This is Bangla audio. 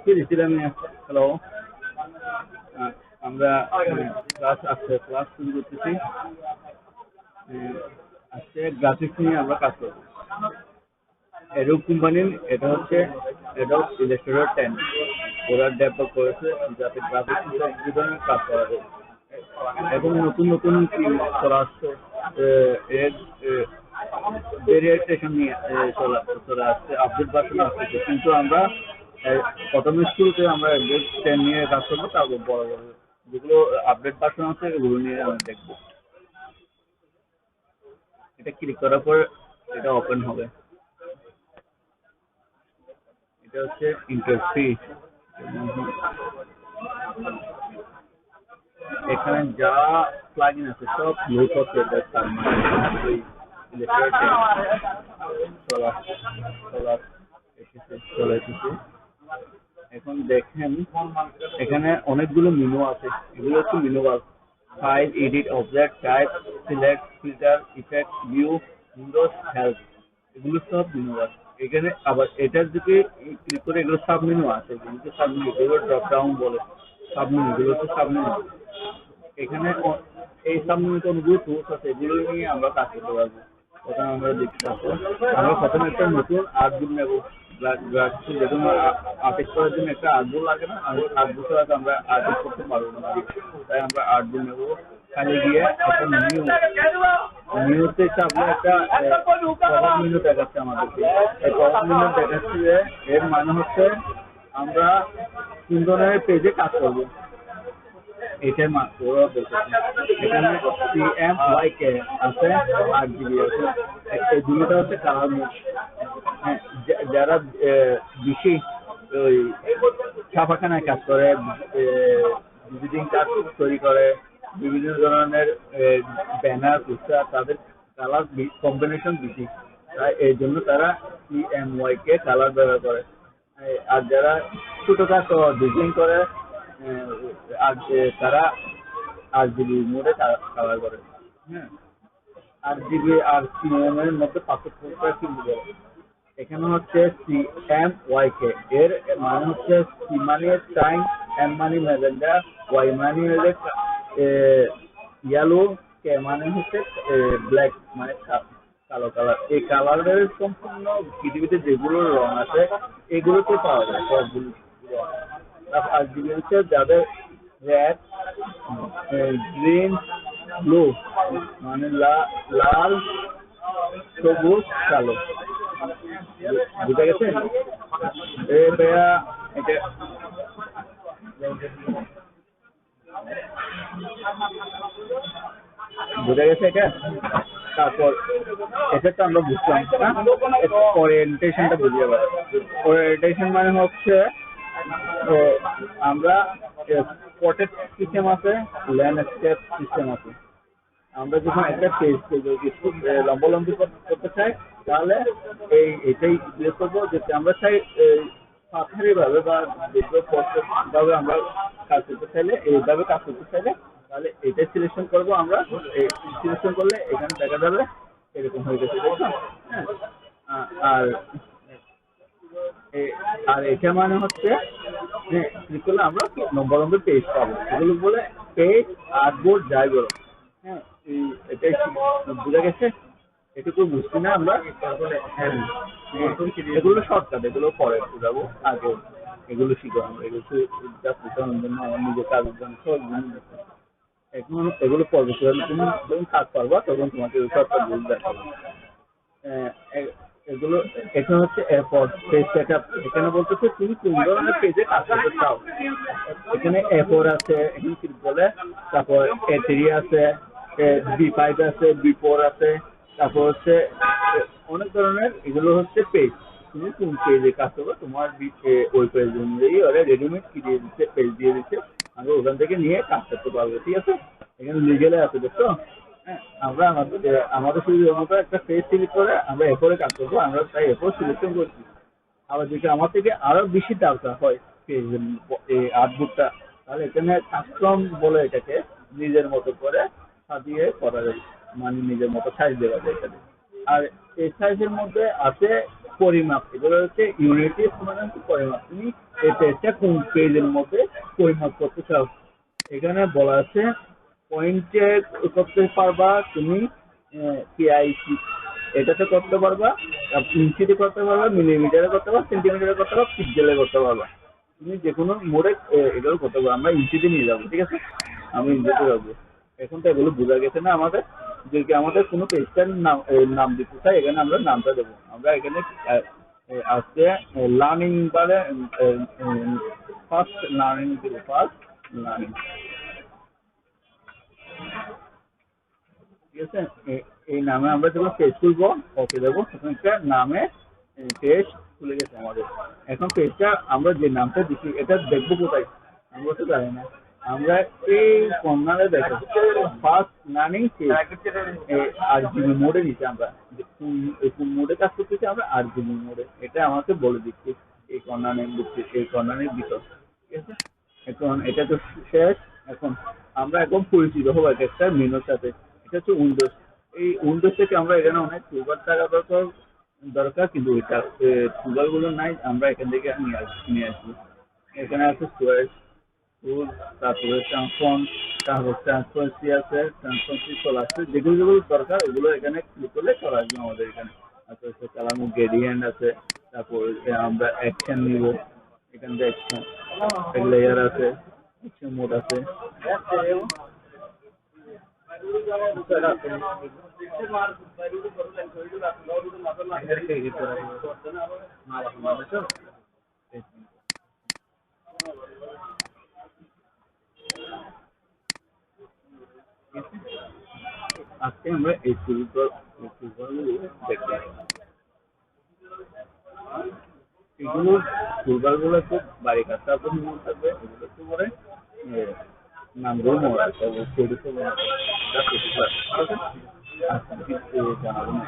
কি দিছিলাম? হ্যালো, আমরা ক্লাস শুরু করতেছি। আজকে গ্রাফিক্স নিয়ে আমরা কাজ করবো। এডোব কোম্পানির এটা হচ্ছে এডোব ইলাস্ট্রেটর 10। ওরা ডেভেলপ করেছে যাতে গ্রাফিক্স এই ধরনের কাজ করা যায়। এবং নতুন নতুন কি করা আসছে, এর ভেরিয়েশন নিয়ে চলে আসছে, আপডেট ভার্সন আসছে। কিন্তু আমরা প্রথম শুরুতে আমরা এডোব 10 নিয়ে কাজ করবো, তারপর বড় বড় যেগুলো আপডেট ভার্সন আছে এগুলো নিয়ে আমরা দেখবো। এটা ক্লিক করার পর এটা ওপেন হবে। এটা হচ্ছে ইন্টারফেস। এখানে যা প্লাগইন আছে সব লোড হচ্ছে, তার মানে চলে এসেছে। এখন দেখেন এখানে অনেকগুলো মেনু আছে। এগুলো হচ্ছে menu bar: file, edit, object, type, select, filter, effect, view, Windows, help. এগুলো সব মেনু বার। এখানে আবার এটার যদি ক্লিক করে এগুলো সাব মেনু আছে, যেগুলো সাব মেনু, এগুলো ড্রপ ডাউন বলে। সাব মেনু, এগুলো হচ্ছে সাব মেনু। এখানে এই সাব মেনুতে অনেকগুলো টুলস আছে, এগুলো নিয়ে আমরা কাজ করতে পারবো। প্রথমে আমরা দেখতে পাবো, আমরা প্রথমে একটা নতুন আর্টবুক নেবো। যেকোনো আর্টিস্ট করার জন্য একটা আর্টবুক লাগে না? আর্টবুক ছাড়া তো আমরা আর্টিস্ট করতে পারবো না। তাই আমরা আর্টবুক নেবো। খালি গিয়ে একটা নিউতে চাপলে একটা পপ মেনু দেখাচ্ছে আমাদেরকে। এই পপ মেনু দেখাচ্ছে যে এর মানে হচ্ছে আমরা কোন ধরনের পেজে কাজ করবো। এটার ওরা বলতেছে এখানে CMYK আছে, 8 GB আছে। এই দুটোটা হচ্ছে কালার মোড। হ্যাঁ, যারা বেশি ওই ছাপাখানায় কাজ করে, ভিজিটিং কার্ড তৈরি করে, বিভিন্ন ধরনের ব্যানার, পোস্টার, তাদের কালার কম্বিনেশন বেশি। তাই এই জন্য তারা CMYK কালার ব্যবহার করে। আর যারা ছোটখাটো ডিজাইন করে, আর তারা RGB মোডে কালার করে। হ্যাঁ, RGB আর CMYK এর মধ্যে পার্থক্যটা কি বলে? এখানে হচ্ছে CMYK এর মানে হচ্ছে C মানে টাইম, M মানে ম্যাজেন্ডা, Y মানে হচ্ছে ইয়েলো, K মানে হচ্ছে ব্ল্যাক মানে কালো কালার। এই কালারের সম্পূর্ণ পৃথিবীতে যেগুলো রং আছে এগুলোতে পাওয়া যায় সবগুলো রং। RGB হচ্ছে যাদের রেড, গ্রিন, ব্লু মানে লাল, সবুজ, কালো। বুঝা গেছে? ভাইয়া এটা বুঝা গেছে এটা। তারপর এটা তো আমরা বুঝলাম না, ওরিয়েন্টেশনটা বুঝিয়ে পারি। ওরিয়েন্টেশন মানে হচ্ছে আমরা পটেড সিস্টেম আছে, ল্যান্ডস্কেপ সিস্টেম আছে। আমরা যখন একটা পেজ লম্বালম্বি করতে চাই, তাহলে এটাই ইউজ করবো। যেটা আমরা চাই পাথারি ভাবে বা ভাবে আমরা কাজ করতে চাইলে, এইভাবে কাজ করতে চাইলে, তাহলে এটাই সিলেকশন করবো আমরা। সিলেকশন করলে এখানে দেখা যাবে এরকম হয়ে গেছে, দেখছো? হ্যাঁ, আর আর এটা মানে হচ্ছে ক্লিক করলে আমরা নম্বর পেজ পাবো। এগুলো বলে পেজ, আর্টবোর্ড, যাই বলো। হ্যাঁ, এটাই বুঝা গেছে। এটুকু বুঝছি না আমরা। হ্যাঁ, এগুলো শর্টকাট, এগুলো পরে বুঝাবো। আগে এগুলো শিখবো আমরা। এগুলো জাস্ট বোঝানোর জন্য, আমার নিজের কাজের জন্য সব জিনিস। এখন এগুলো পরে তুমি যখন কাজ পারবা তখন তোমাকে শর্টকাট বুঝতে হবে। এগুলো এখানে হচ্ছে এরপর পেজ সেটআপ। এখানে বলতেছে তুমি কোন ধরনের পেজে কাজ করতে চাও। এখানে A4 আছে, এখানে কি বলে, তারপর A3 আছে, B5 আছে, B4 আছে, তারপর হচ্ছে অনেক ধরনের। এগুলো হচ্ছে পেজ। তুমি কোন পেজে কাজ করবে তোমার ওই পেজ অনুযায়ী ওরা রেডিমেড কি দিয়ে দিচ্ছে, পেজ দিয়ে দিচ্ছে। আমরা ওখান থেকে নিয়ে কাজ করতে পারবো। ঠিক আছে? এখানে লিগেলে আছে, দেখছো? হ্যাঁ, আমরা আমাদের সুবিধার মতো একটা পেজ সিলেক্ট করে আমরা এরপরে কাজ করবো। আমরা তাই এরপর সিলেকশন করছি। আবার যদি আমার থেকে আরো বেশি দরকার হয় পেজ এই আর্টবুকটা, তাহলে এখানে কাস্টম বলে এটাকে নিজের মতো করে সাজিয়ে করা যায়, মানে নিজের মতো সাইজ দেওয়া যায় এখানে। আর এই সাইজের মধ্যে আছে পরিমাপ, এগুলো হচ্ছে ইউনিটিস মানে হচ্ছে পরিমাপ। তুমি এই পেজটা কোন পেজের মধ্যে পরিমাপ করতে চাও, এখানে বলা আছে পয়েন্টে করতে পারবা তুমি, পিআইসি এটাতে করতে পারবা, ইঞ্চিতে করতে পারবা, মিলিমিটারে করতে পারবা, সেন্টিমিটারে করতে পারবা, পিক্সেলে করতে পারবা। তুমি যে কোনো মোড়ে এগুলো করতে পারো। আমরা ইঞ্চিতে নিয়ে যাবো, ঠিক আছে, আমি ইঞ্চিতে যাবো। এখন তো এগুলো বোঝা গেছে না আমাদের, যে কি আমাদের কোনো পেজটার নাম নাম দিতে চাই, এখানে আমরা নামটা দেবো। আমরা এখানে আজকে লার্নিং বারে ফার্স্ট লার্নিং দেবো, ফার্স্ট লার্নিং, ঠিক আছে। এই নামে আমরা যখন পেজ খুলবো, ওকে দেবো, তখন একটা নামে পেজ খুলে গেছে আমাদের। এখন পেজটা আমরা যে নামটা দিচ্ছি এটা দেখবো কোথায়, আমরা তো জানি না। আমরা এই কর্নারে দেখো ফার্স্ট লার্নিং পেজ, আরজিবি মোডে দিচ্ছি আমরা, কোন মোডে কাজ করতেছি আমরা, আরজিবি মোডে, এটা আমাকে বলে দিচ্ছি এই কর্নারে দিচ্ছি, এই কর্নারের ভিতর, ঠিক আছে। এখন এটা তো শেষ। এখন আমরা এখন পরিচিত হবো এক একটা মেনুর সাথে। এটা হচ্ছে উইন্ডোজ। এই উইন্ডোজ থেকে আমরা এখানে অনেক টুলবার থাকা দরকার, কিন্তু এটা টুলবার গুলো নাই, আমরা এখান থেকে নিয়ে আসবো। এখানে আছে স্টোরেজ টুল, তারপরে ট্রান্সফর্ম, তারপর ট্রান্সপারেন্সি আছে, ট্রান্সপারেন্সি চলে আসছে, যেগুলো যেগুলো দরকার ওগুলো এখানে ক্লিক করলে চলে আসবে আমাদের এখানে। তারপর হচ্ছে কালামো গ্রেডিয়েন্ট আছে, তারপর আমরা অ্যাকশন নিব, এখান থেকে অ্যাকশন লেয়ার আছে, অ্যাকশন মোড আছে। আজকে আমরা এই টুলগুলো দেখবো। এগুলো টুলবার গুলো খুব বাড়ি কাজটা আপনি মনে থাকবে, এগুলো একটু পরে নামগুলো মনে রাখতে হবে, সেগুলো মনে রাখতে হবে। ঠিক আছে, আজকে জানাবো না।